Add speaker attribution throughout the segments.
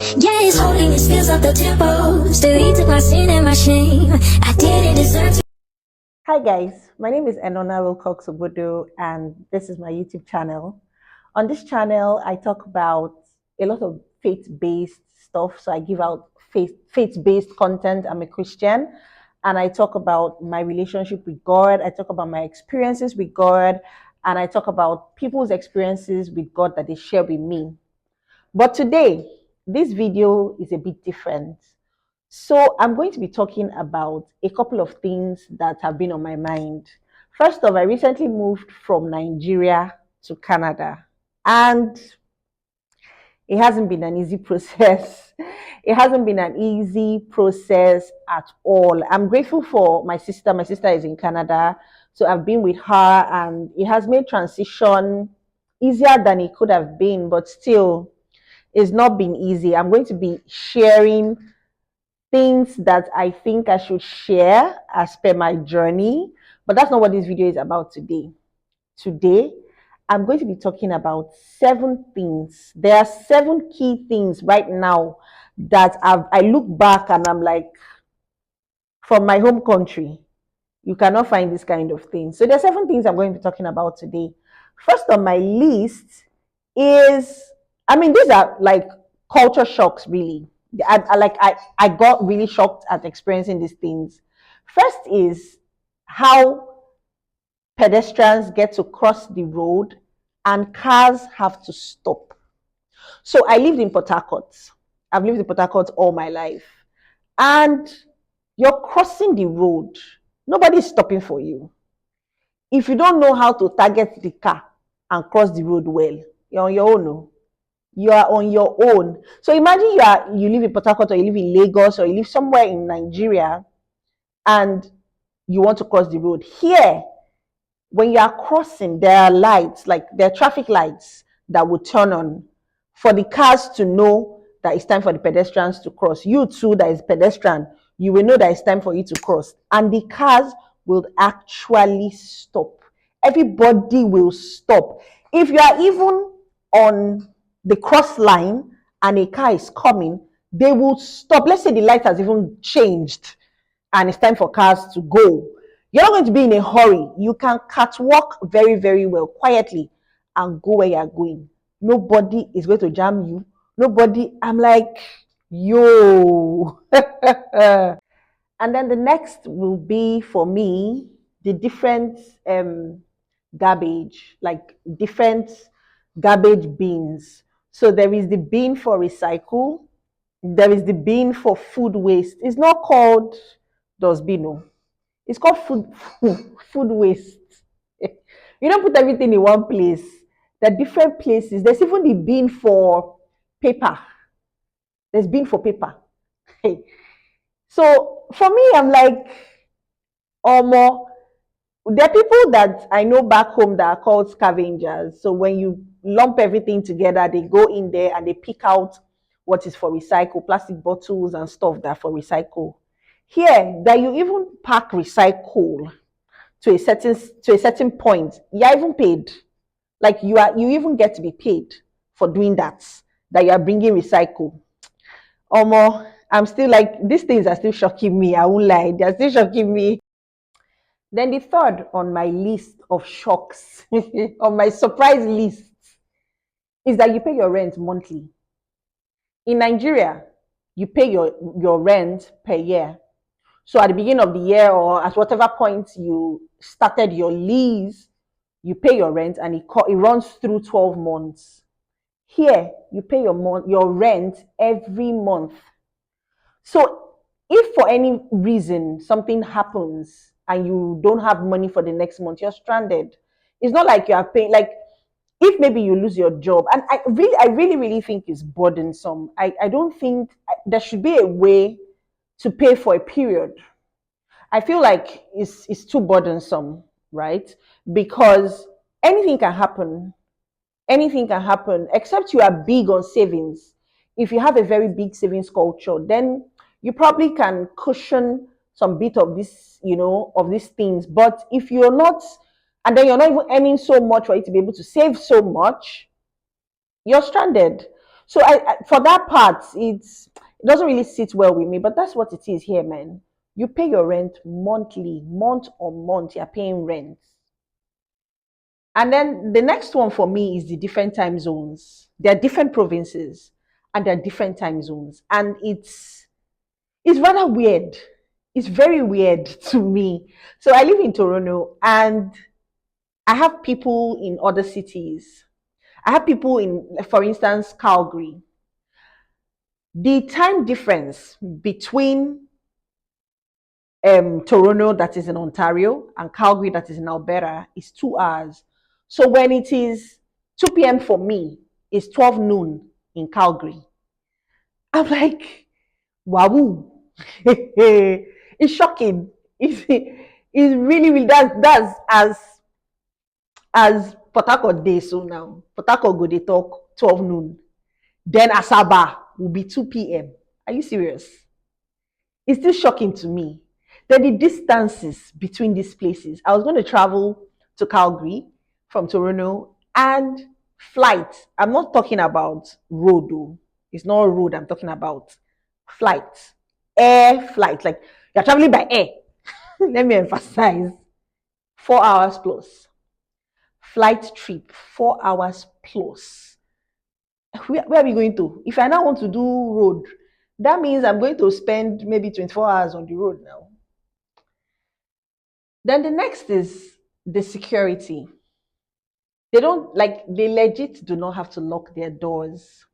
Speaker 1: Yeah, it's holding, it speeds up the tempo. Still he took my sin and my shame. I didn't deserve to.
Speaker 2: Hi guys, my name is Enona Wilcox-Ogbodo and this is my YouTube channel. On this channel, I talk about a lot of faith-based stuff. So I give out faith-based content. I'm a Christian and I talk about my relationship with God. I talk about my experiences with God and I talk about people's experiences with God that they share with me. But today, this video is a bit different. So I'm going to be talking about a couple of things that have been on my mind. First off, I recently moved from Nigeria to Canada, and it hasn't been an easy process. It hasn't been an easy process at all. I'm grateful for my sister. My sister is in Canada, so I've been with her, and it has made transition easier than it could have been, but still, it's not been easy. I'm going to be sharing things that I think I should share as per my journey. But that's not what this video is about today. Today, I'm going to be talking about 7 things. There are 7 key things right now that I look back and I'm like, from my home country, you cannot find this kind of thing. So there are 7 things I'm going to be talking about today. First on my list is, these are like culture shocks, really. I got really shocked at experiencing these things. First is how pedestrians get to cross the road and cars have to stop. So I lived in Port Harcourt. I've lived in Port Harcourt all my life. And you're crossing the road. Nobody's stopping for you. If you don't know how to target the car and cross the road well, you're on your own. No? You are on your own. So imagine you live in Port Harcourt or you live in Lagos or you live somewhere in Nigeria and you want to cross the road. Here, when you are crossing, there are lights, like there are traffic lights that will turn on for the cars to know that it's time for the pedestrians to cross. You too, that is pedestrian, you will know that it's time for you to cross. And the cars will actually stop. Everybody will stop. If you are even on the cross line and a car is coming, they will stop. Let's say the light has even changed and it's time for cars to go. You're not going to be in a hurry. You can catwalk very, very well, quietly, and go where you're going. Nobody is going to jam you. Nobody, I'm like, yo. And then the next will be for me the different garbage, like different garbage bins. So there is the bin for recycle, there is the bin for food waste. It's not called dustbin, it's called food waste. You don't put everything in one place. There are different places. There's even the bin for paper. There's bin for paper. So for me, I'm like, more. There are people that I know back home that are called scavengers. So when you lump everything together, they go in there and they pick out what is for recycle, plastic bottles and stuff that are for recycle. Here, that you even pack recycle to a certain point, you're even paid. Like you even get to be paid for doing that. That you are bringing recycle. I'm still like, these things are still shocking me. I won't lie, they're still shocking me. Then the third on my list of shocks, on my surprise list, is that you pay your rent monthly. In Nigeria, you pay your rent per year. So at the beginning of the year or at whatever point you started your lease, you pay your rent and it runs through 12 months. Here, you pay your rent every month. So if for any reason something happens and you don't have money for the next month, you're stranded. It's not like you are paying, like if maybe you lose your job, and I really think it's burdensome. I don't think there should be a way to pay for a period. I feel like it's too burdensome, right? Because anything can happen. Anything can happen, except you are big on savings. If you have a very big savings culture, then you probably can cushion some bit of this, of these things. But if you're not, and then you're not even earning so much for you to be able to save so much, you're stranded. So for that part, it doesn't really sit well with me, but that's what it is here, man. You pay your rent monthly, month on month, you're paying rent. And then the next one for me is the different time zones. There are different provinces and there are different time zones. And it's rather weird. It's very weird to me. So I live in Toronto and I have people in other cities. I have people in, for instance, Calgary. The time difference between Toronto, that is in Ontario, and Calgary, that is in Alberta, is 2 hours. So when it is 2 p.m. for me, it's 12 noon in Calgary. I'm like, wow, it's shocking. It's really, really that's as Port Harcourt day so now. Port Harcourt go they talk 12 noon. Then Asaba will be 2 p.m. Are you serious? It's still shocking to me. Then the distances between these places. I was going to travel to Calgary from Toronto and flight. I'm not talking about road, though. It's not road I'm talking about. Flight. Air flight. Like you're traveling by air. Let me emphasize. 4 hours plus. Flight trip, 4 hours plus. Where are we going to? If I now want to do road, that means I'm going to spend maybe 24 hours on the road now. Then the next is the security. They legit do not have to lock their doors.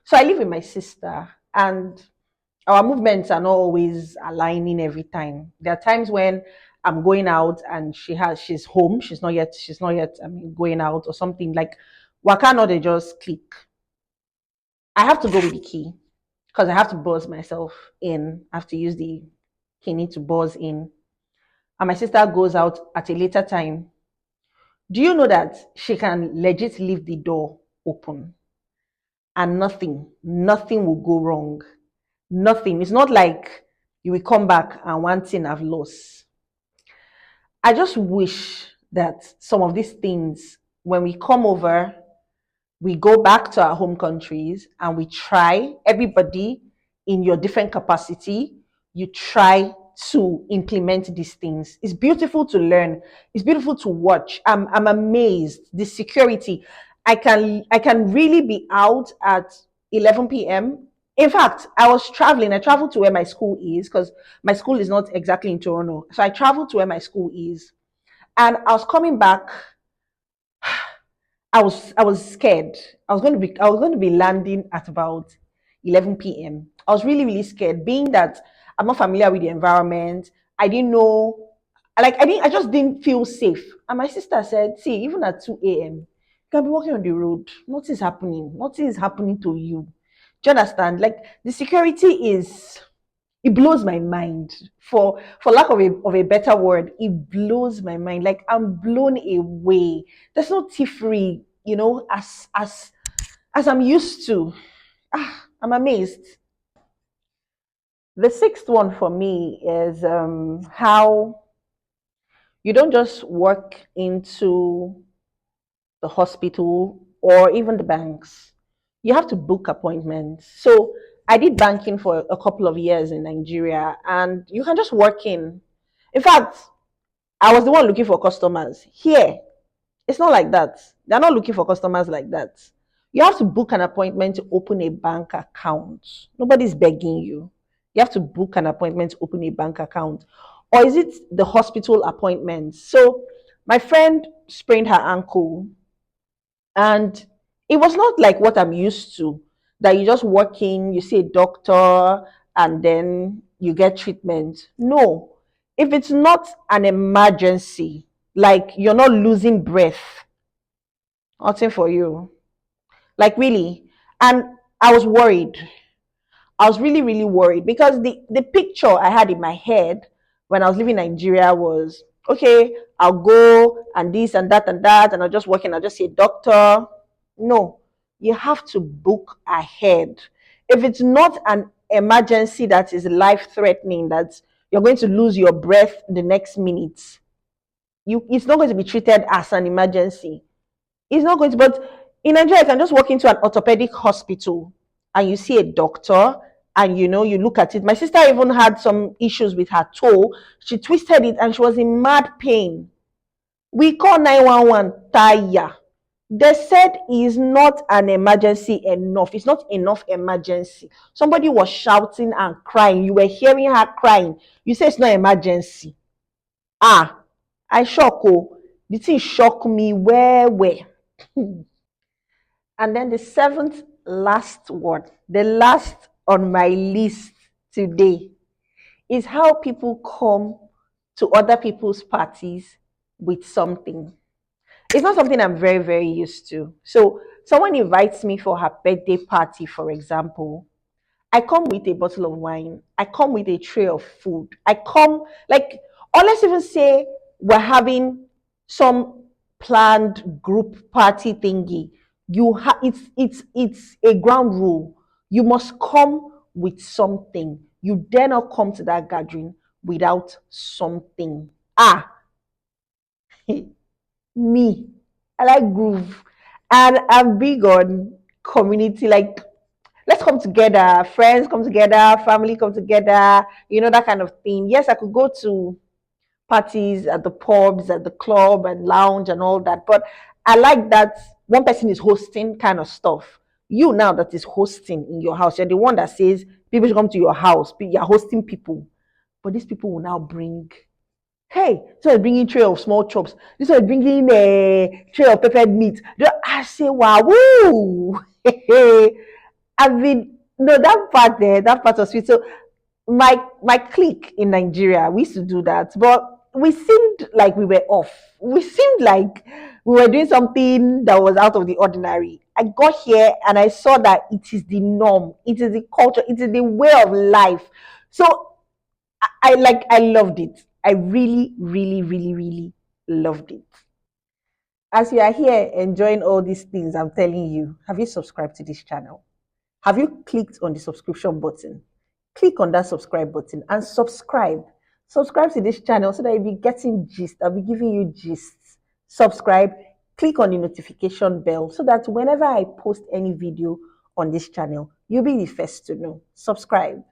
Speaker 2: So I live with my sister and our movements are not always aligning every time. There are times when I'm going out and she's home, she's not yet going out or something like why can't they just click? I have to go with the key because I have to buzz myself in. I have to use the key to buzz in. And my sister goes out at a later time. Do you know that she can legit leave the door open and nothing will go wrong? Nothing. It's not like you will come back and one thing I've lost. I just wish that some of these things, when we come over, we go back to our home countries and we try, everybody in your different capacity, you try to implement these things. It's beautiful to learn. It's beautiful to watch. I'm amazed. The security. I can really be out at 11 p.m. In fact, I was traveling. I traveled to where my school is because my school is not exactly in Toronto. So I traveled to where my school is. And I was coming back. I was scared. I was going to be landing at about 11 p.m. I was really really scared, being that I'm not familiar with the environment. I didn't know, I just didn't feel safe. And my sister said, "See, even at 2 a.m., you can be walking on the road. Nothing is happening. Nothing is happening to you. Do you understand? Like the security is." It blows my mind for lack of a better word. It blows my mind, like I'm blown away. There's no thievery, as I'm used to. I'm amazed. The sixth one for me is how you don't just work into the hospital or even the banks. You have to book appointments. So I did banking for a couple of years in Nigeria, and you can just work in. In fact, I was the one looking for customers. Here, it's not like that. They're not looking for customers like that. You have to book an appointment to open a bank account. Nobody's begging you. You have to book an appointment to open a bank account. Or is it the hospital appointments? So my friend sprained her ankle and it was not like what I'm used to, that you just walk in, you see a doctor, and then you get treatment. No. If it's not an emergency, like you're not losing breath, nothing for you. Like really. And I was worried. I was really, really worried because the picture I had in my head when I was living in Nigeria was okay, I'll go and this and that, and I'll just work and I'll just say, doctor. No, you have to book ahead. If it's not an emergency that is life threatening, that you're going to lose your breath the next minute, it's not going to be treated as an emergency. It's not going to, but In Nigeria, you can just walk into an orthopedic hospital and you see a doctor and you look at it. My sister even had some issues with her toe. She twisted it and she was in mad pain. We call 911 tire. They said it's not an emergency enough. It's not enough emergency. Somebody was shouting and crying. You were hearing her crying. You say it's not emergency. Ah, I shock. Oh, the thing shocked me where. And then the seventh last one, the last on my list today, is how people come to other people's parties with something. It's not something I'm very, very used to. So, someone invites me for her birthday party, for example. I come with a bottle of wine. I come with a tray of food. I come like, or let's even say we're having some planned group party thingy. It's a ground rule. You must come with something. You dare not come to that gathering without something. Ah, me. I like groove. And I'm big on community, like let's come together, friends come together, family come together, that kind of thing. Yes, I could go to parties at the pubs, at the club and lounge and all that, but I like that one person is hosting kind of stuff. You now that is hosting in your house, you're the one that says people should come to your house, you're hosting people, but these people will now bring. Hey, so I'm bringing tray of small chops. This one is bringing a tray of peppered meat. I say, wow, woo! I mean, no, that part there, that part was sweet. So my clique in Nigeria, we used to do that, but we seemed like we were off. We seemed like we were doing something that was out of the ordinary. I got here and I saw that it is the norm, it is the culture, it is the way of life. So I loved it. I really, really, really, really loved it. As you are here enjoying all these things I'm telling you, have you subscribed to this channel? Have you clicked on the subscription button? Click on that subscribe button and subscribe. Subscribe to this channel so that you'll be getting gist. I'll be giving you gists. Subscribe, click on the notification bell so that whenever I post any video on this channel, you'll be the first to know. Subscribe.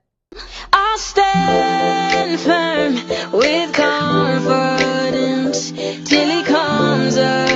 Speaker 1: I'll stand firm with confidence till he comes up.